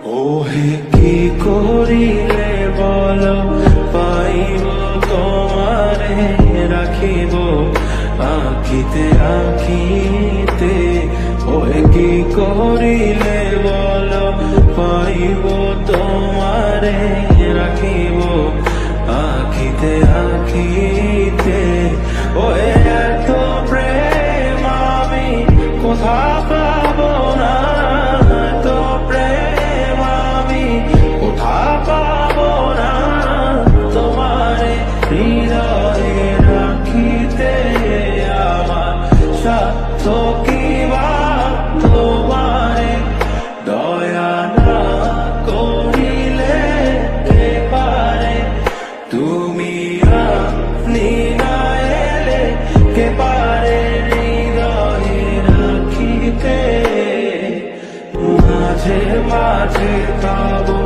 ওহে কি করিলে বল পাইব তোমারে রাখিব আঁখিতে আঁখিতে। ওহে কি করিলে বল পাইব তোমারে রাখিব আঁখিতে আঁখিতে। ওহে এত প্রেম আমি কোথা পাব না, এত প্রেম আমি কোথা পাব না। তোমারে হৃদয়ে রাখিতে আমার সাধ্য কি বা তোমারে দয়া না করিলে কে পারে। তুমি আপনি না এলে কে পারে হৃদয়ে রাখিতে। মাঝে মাঝে কাবো